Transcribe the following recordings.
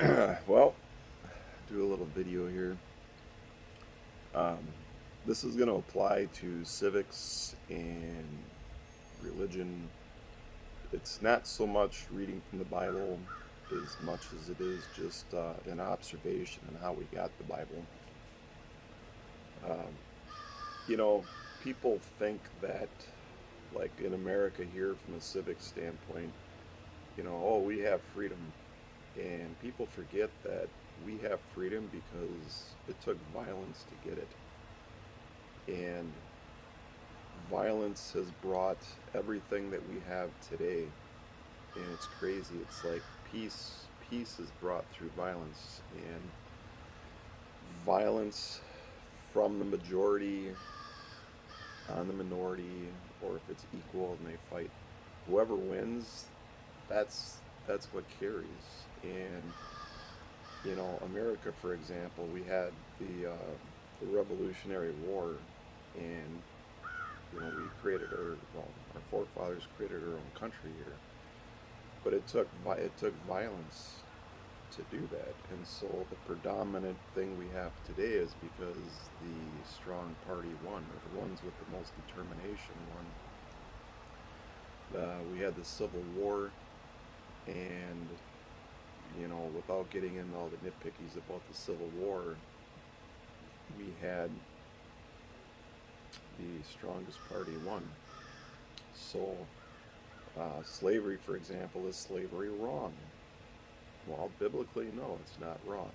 Well, do a little video here. Um, this is going to apply to civics and religion. It's not so much reading from the Bible as much as it is just an observation on how we got the Bible. Um, you know, People think that, like in America here, from a civic standpoint, oh, we have freedom. And people forget that we have freedom because it took violence to get it. And violence has brought everything that we have today. And it's crazy. It's like peace is brought through violence. And violence from the majority on the minority, or if it's equal and they fight, whoever wins, that's that's what carries. And America, for example, we had the Revolutionary War, and we created our forefathers created our own country here, but it took violence to do that, and so the predominant thing we have today is because the strong party won, or the ones with the most determination won. We had the Civil War, and without getting into all the nitpickies about the Civil War, we had the strongest party won. So, slavery, for example, is slavery wrong? Well, biblically, no, it's not wrong.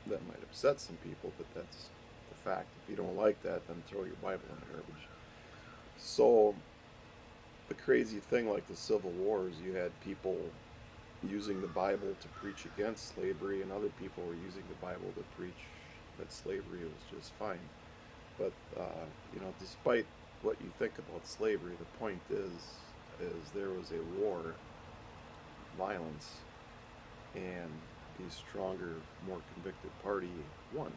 That might upset some people, but that's the fact. If you don't like that, then throw your Bible in the garbage. So, the crazy thing, like the Civil Wars, you had people using the Bible to preach against slavery, and other people were using the Bible to preach that slavery was just fine. But despite what you think about slavery, the point is there was a war, violence, and the stronger, more convicted party won.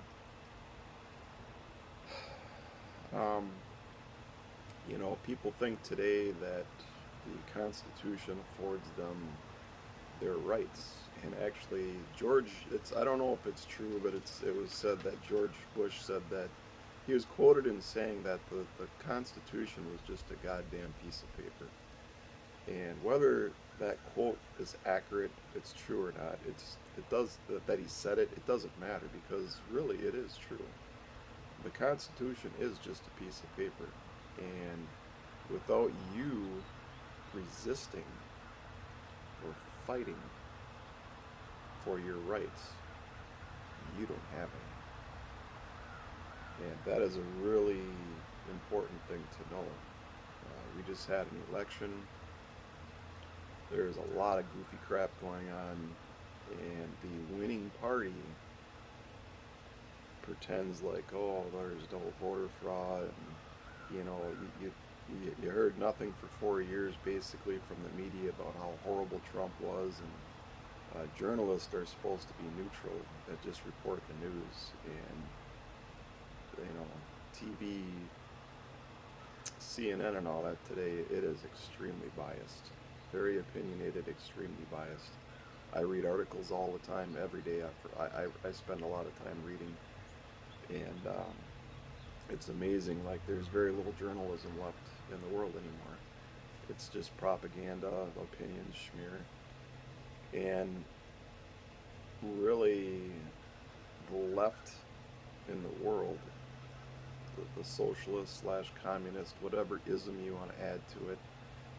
Um, People think today that the Constitution affords them their rights, and actually, I don't know if it's true, but it was said that George Bush said that he was quoted in saying that the Constitution was just a goddamn piece of paper. And whether that quote is accurate, it's true or not, it does that he said it. It doesn't matter because really it is true. The Constitution is just a piece of paper, and without you resisting or fighting for your rights, you don't have any. And that is a really important thing to know. We just had an election. There's a lot of goofy crap going on, and the winning party pretends like, oh, there's no voter fraud, and you heard nothing for 4 years basically from the media about how horrible Trump was, and journalists are supposed to be neutral that just report the news, and TV, CNN, and all that today, it is extremely biased, very opinionated, extremely biased. I read articles all the time, every day. I spend a lot of time reading, and it's amazing. Like, there's very little journalism left in the world anymore. It's just propaganda, opinions, schmear, and really, the left in the world, the socialist slash communist, whatever ism you want to add to it,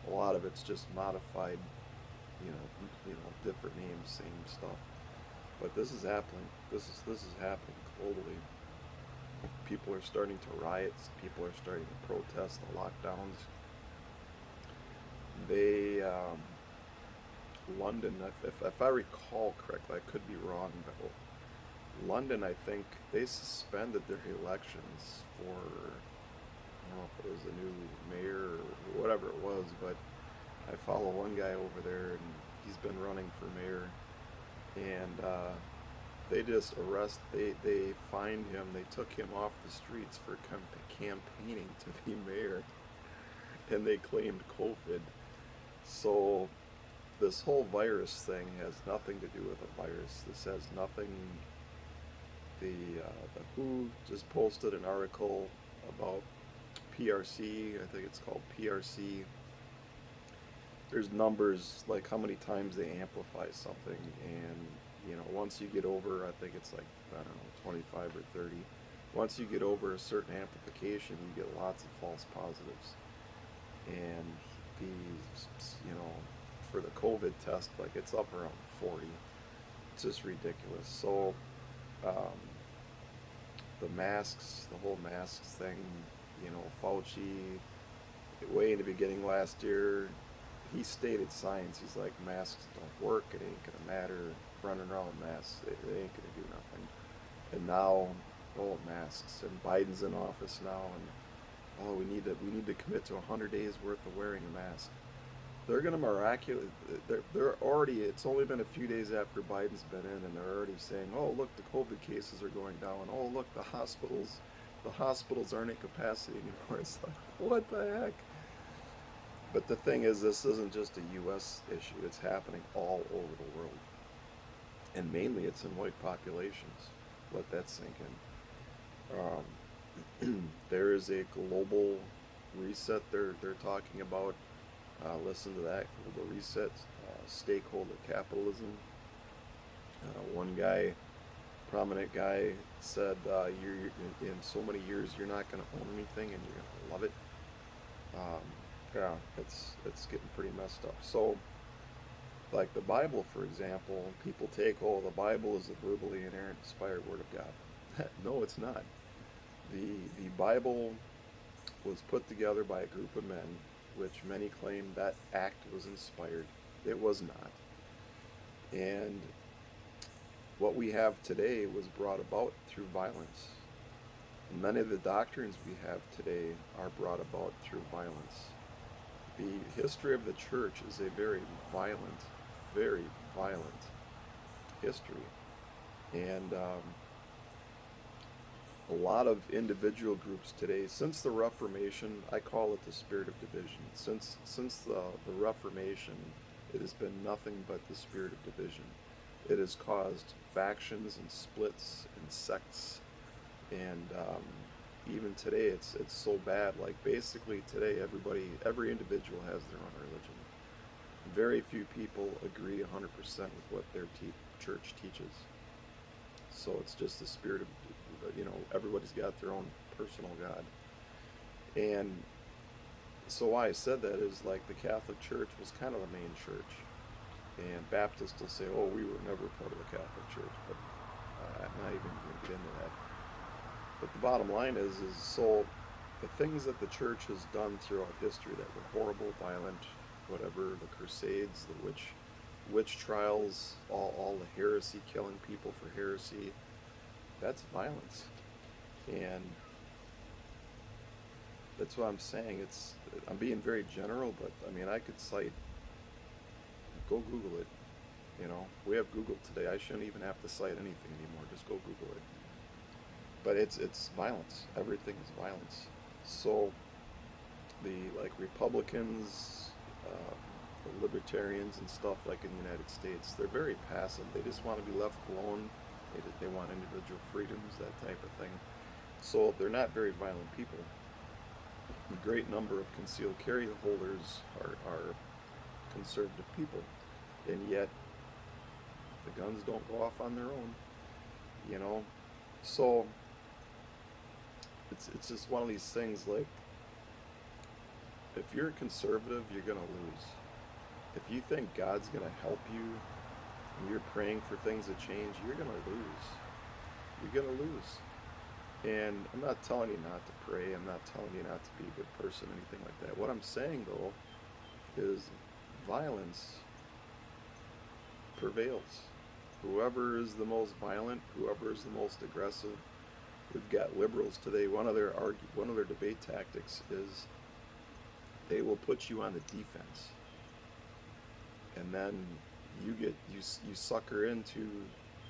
a lot of it's just modified, different names, same stuff. But this is happening. This is happening globally. People are starting to riot. People are starting to protest the lockdowns. They, London, if I recall correctly, I could be wrong, but London, I think they suspended their elections for, I don't know if it was a new mayor or whatever it was, but I follow one guy over there, and he's been running for mayor, and they fined him. They took him off the streets for campaigning to be mayor, and they claimed COVID. So this whole virus thing has nothing to do with a virus. This has nothing. The WHO just posted an article about PRC. I think it's called PRC. There's numbers like how many times they amplify something, and once you get over, I think it's like, I don't know, 25 or 30. Once you get over a certain amplification, you get lots of false positives. And these, for the COVID test, like it's up around 40. It's just ridiculous. So, um, the masks, the whole masks thing, Fauci, way in the beginning last year, he stated science. He's like, masks don't work, it ain't gonna matter. Running around with masks, they ain't gonna do nothing. And now, oh, masks, and Biden's in office now, and we need to commit to 100 days worth of wearing a mask. They're gonna miraculous. They're already. It's only been a few days after Biden's been in, and they're already saying, "Oh, look, the COVID cases are going down. Oh, look, the hospitals aren't at capacity anymore." It's like, what the heck? But the thing is, this isn't just a U.S. issue. It's happening all over the world, and mainly it's in white populations. Let that sink in. There is a global reset they're talking about. Listen to that, global reset, stakeholder capitalism. One guy, prominent guy, said, you're in so many years you're not going to own anything and you're going to love it. Yeah, it's getting pretty messed up. So, like the Bible, for example, people take, the Bible is a verbally inerrant, inspired word of God. No, it's not. The Bible was put together by a group of men, which many claim that act was inspired. It was not. And what we have today was brought about through violence. And many of the doctrines we have today are brought about through violence. The history of the church is a very violent history. And a lot of individual groups today, since the Reformation, I call it the spirit of division. Since the Reformation, it has been nothing but the spirit of division. It has caused factions and splits and sects, and even today, it's so bad. Like basically today, every individual has their own religion. Very few people agree 100% with what their church teaches. So it's just the spirit of, everybody's got their own personal God. And so why I said that is, like, the Catholic Church was kind of the main church. And Baptists will say, oh, we were never part of the Catholic Church, but I'm not even going to get into that. But the bottom line is so the things that the church has done throughout history that were horrible, violent, whatever, the Crusades, the witch trials, all the heresy, killing people for heresy, that's violence. And that's what I'm saying. I'm being very general, but I mean, I could cite, go Google it. We have Google today. I shouldn't even have to cite anything anymore. Just go Google it. But it's violence. Everything is violence. So the Republicans, the libertarians and stuff, like in the United States, they're very passive. They just want to be left alone. They want individual freedoms, that type of thing. So they're not very violent people. A great number of concealed carry holders are conservative people, and yet the guns don't go off on their own. So it's just one of these things, like, if you're a conservative, you're gonna lose. If you think God's gonna help you and you're praying for things to change, you're gonna lose. You're gonna lose. And I'm not telling you not to pray. I'm not telling you not to be a good person, anything like that. What I'm saying, though, is violence prevails. Whoever is the most violent, whoever is the most aggressive. We've got liberals today. One of their debate tactics is they will put you on the defense, and then you sucker into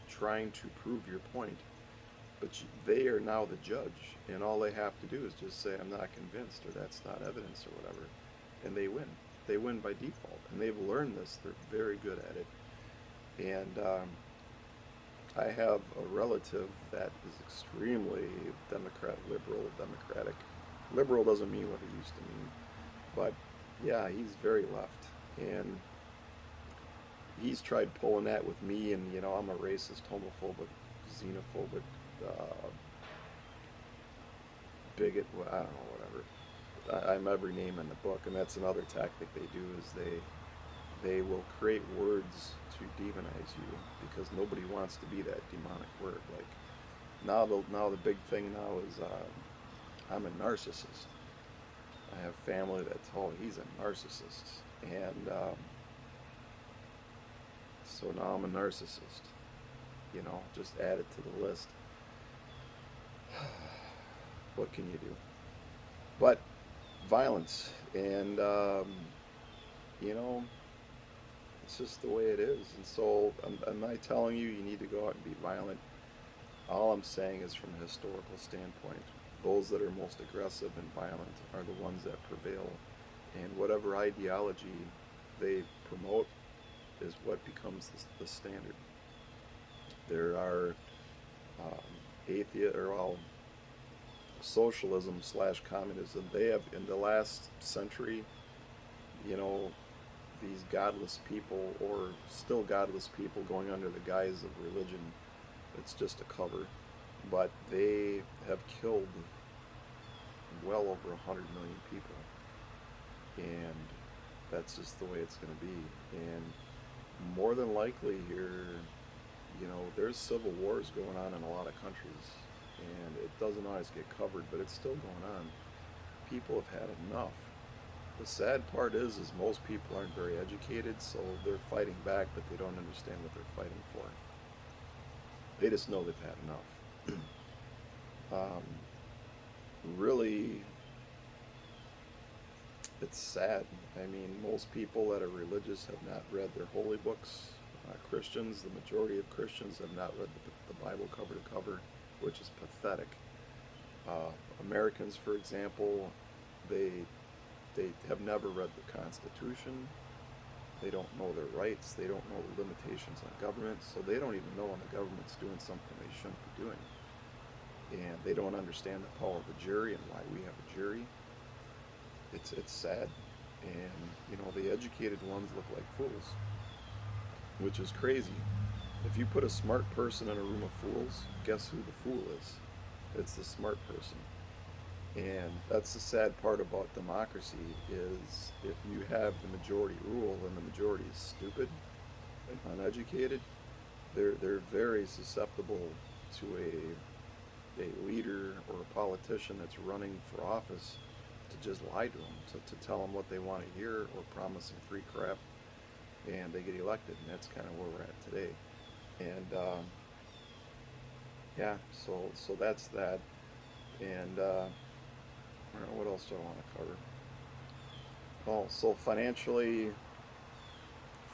trying to prove your point. But they are now the judge, and all they have to do is just say, I'm not convinced, or that's not evidence, or whatever, and they win. they win by default, and they've learned this. They're very good at it. And I have a relative that is extremely liberal, democratic. Liberal doesn't mean what it used to mean, but yeah, he's very left, and he's tried pulling that with me. And I'm a racist, homophobic, xenophobic, uh, bigot. Well, I don't know, whatever. I'm every name in the book, and that's another tactic they do is they will create words to demonize you because nobody wants to be that demonic word. Like now the big thing now is I'm a narcissist. I have family that's he's a narcissist, and so now I'm a narcissist. Just add it to the list. What can you do? But violence, and you know, it's just the way it is. And so I'm not telling you need to go out and be violent. All I'm saying is from a historical standpoint, those that are most aggressive and violent are the ones that prevail. And whatever ideology they promote is what becomes the standard. There are socialism slash communism. They have, in the last century, you know, these godless people, or still godless people, going under the guise of religion. It's just a cover. But they have killed well over 100 million people. And that's just the way it's going to be. And more than likely here, there's civil wars going on in a lot of countries. And it doesn't always get covered, but it's still going on. People have had enough. The sad part is most people aren't very educated, so they're fighting back, but they don't understand what they're fighting for. They just know they've had enough. Really, it's sad. I mean, most people that are religious have not read their holy books. Christians, the majority of Christians have not read the Bible cover to cover, which is pathetic. Americans, for example, they have never read the Constitution. They don't know their rights. They don't know the limitations on government, so they don't even know when the government's doing something they shouldn't be doing. And they don't understand the power of a jury and why we have a jury. It's sad. And, the educated ones look like fools, which is crazy. If you put a smart person in a room of fools, guess who the fool is? It's the smart person. And that's the sad part about democracy is if you have the majority rule and the majority is stupid and uneducated, they're very susceptible to a leader or a politician that's running for office to just lie to them, to tell them what they want to hear or promise them free crap, and they get elected. And that's kind of where we're at today. And yeah, so that's that. And I don't know, what else do I want to cover? Oh, so financially,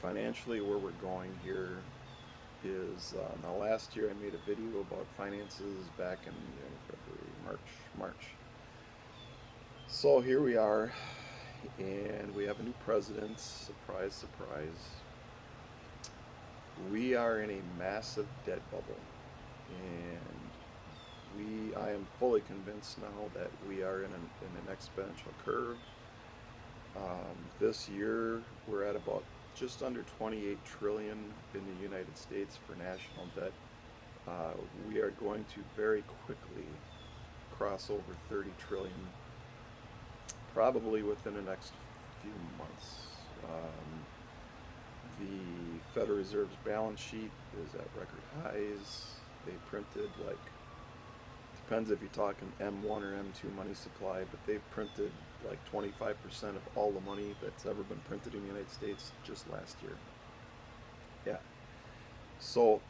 where we're going here is now last year I made a video about finances back in February, March. So here we are, and we have a new president. Surprise, surprise. We are in a massive debt bubble, and I am fully convinced now that we are in an exponential curve. This year we're at about just under 28 trillion in the United States for national debt. We are going to very quickly cross over 30 trillion, probably within the next few months. The Federal Reserve's balance sheet is at record highs. They printed, depends if you're talking M1 or M2 money supply, but they've printed 25% of all the money that's ever been printed in the United States just last year. Yeah. So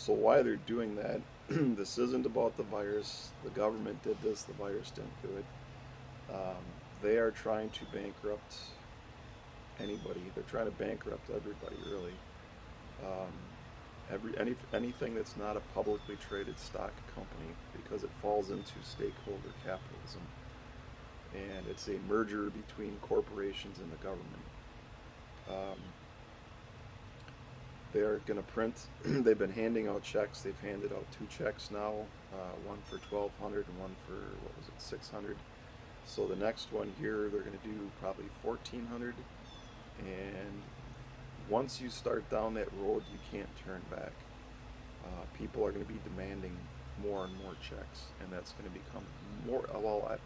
why they're doing that, this isn't about the virus. The government did this, the virus didn't do it. They are trying to bankrupt anybody. They're trying to bankrupt everybody, really. Anything that's not a publicly traded stock company, because it falls into stakeholder capitalism. and it's a merger between corporations and the government. Um, they're going to print. They've been handing out checks. They've handed out two checks now, one for 1,200 and one for what was it, 600. So the next one here, they're going to do probably 1,400. And once you start down that road, you can't turn back. People are going to be demanding more and more checks, and that's going to become more. Well,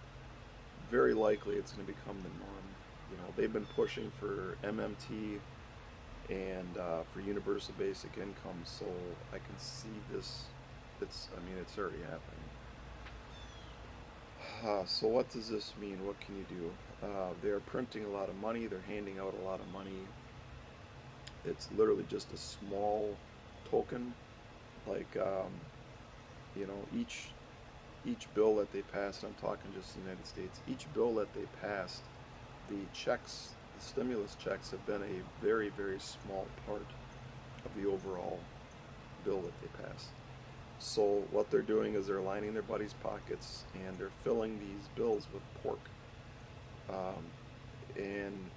very likely it's going to become the norm. You know, they've been pushing for MMT and for universal basic income, so I can see this. I mean, it's already happening. So what does this mean? What can you do? They're printing a lot of money. They're handing out a lot of money. It's literally just a small token, like you know, each bill that they passed. I'm talking just the United States. Each bill that they passed, the checks, the stimulus checks, have been a very, very small part of the overall bill that they passed. So what they're doing is they're lining their buddies' pockets and they're filling these bills with pork. And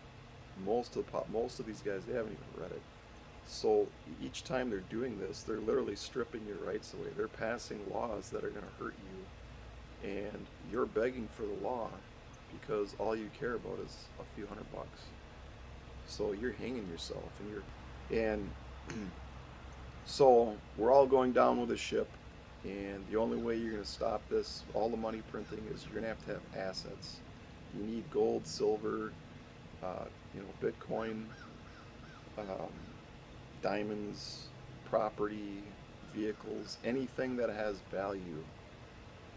most of these guys, they haven't even read it. So each time they're doing this, they're literally stripping your rights away. They're passing laws that are going to hurt you, and you're begging for the law because all you care about is a few $100. So you're hanging yourself, and so we're all going down with the ship, and the only way you're going to stop this, all the money printing, is you're going to have assets. You need gold, silver, you know, Bitcoin, diamonds, property, vehicles, anything that has value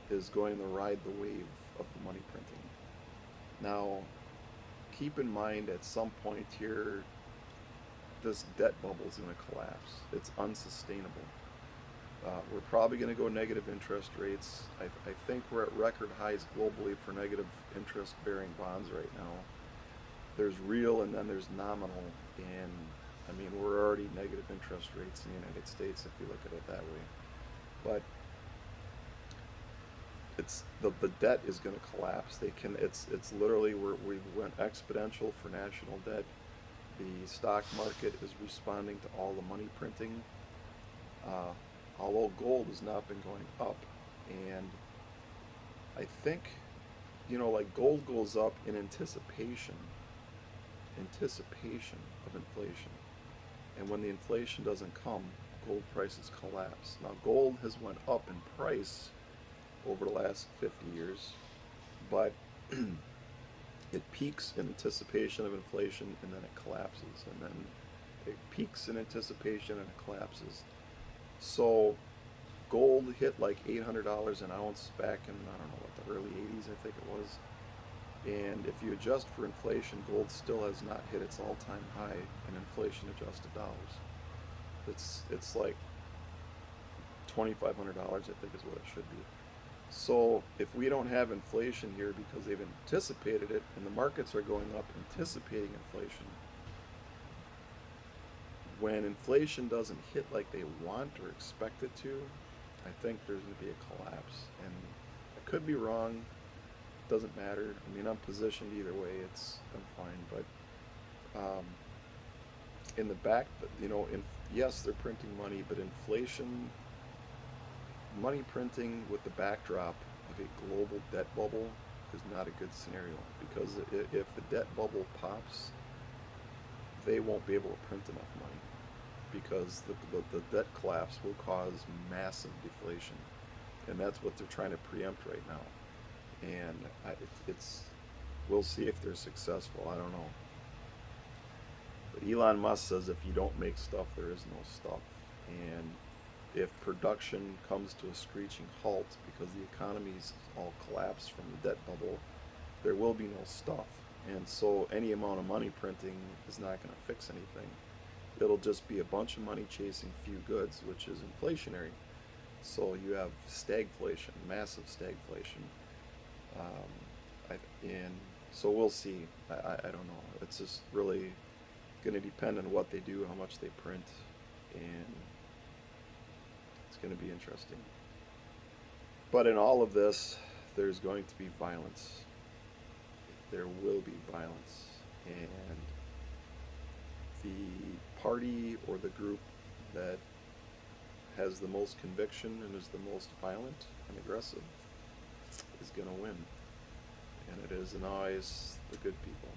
is going to ride the wave of the money printing. Now, keep in mind at some point here, this debt bubble is going to collapse. It's unsustainable. We're probably going to go negative interest rates. I think we're at record highs globally for negative interest bearing bonds right now. There's real and then there's nominal, and I mean, we're already negative interest rates in the United States if you look at it that way. But it's the debt is going to collapse. It's literally we went exponential for national debt. The stock market is responding to all the money printing. Although gold has not been going up, and I think, you know, like gold goes up in anticipation of inflation. And when the inflation doesn't come, gold prices collapse. Now gold has went up in price over the last 50 years, but it peaks in anticipation of inflation and then it collapses, and then it peaks in anticipation and it collapses. So gold hit like $800 an ounce back in, I don't know, what, the early 80s, I think it was. And if you adjust for inflation, gold still has not hit its all-time high in inflation-adjusted dollars. It's like $2,500, I think, is what it should be. So if we don't have inflation here because they've anticipated it, and the markets are going up anticipating inflation, when inflation doesn't hit like they want or expect it to, I think there's going to be a collapse. And I could be wrong. Doesn't matter. I mean, I'm positioned either way. I'm fine. But in the back, you know, yes, they're printing money, but inflation, money printing with the backdrop of a global debt bubble is not a good scenario, because if the debt bubble pops, they won't be able to print enough money, because the debt collapse will cause massive deflation, and that's what they're trying to preempt right now. And we'll see if they're successful. I don't know. But Elon Musk says if you don't make stuff, there is no stuff. And if production comes to a screeching halt because the economy's all collapsed from the debt bubble, there will be no stuff. And so any amount of money printing is not going to fix anything. It'll just be a bunch of money chasing few goods, which is inflationary. So you have stagflation, massive stagflation. And so we'll see. I don't know. It's just really going to depend on what they do, how much they print, and it's going to be interesting. But in all of this, there's going to be violence. there will be violence, and the party or the group that has the most conviction and is the most violent and aggressive is going to win. And it isn't always the good people.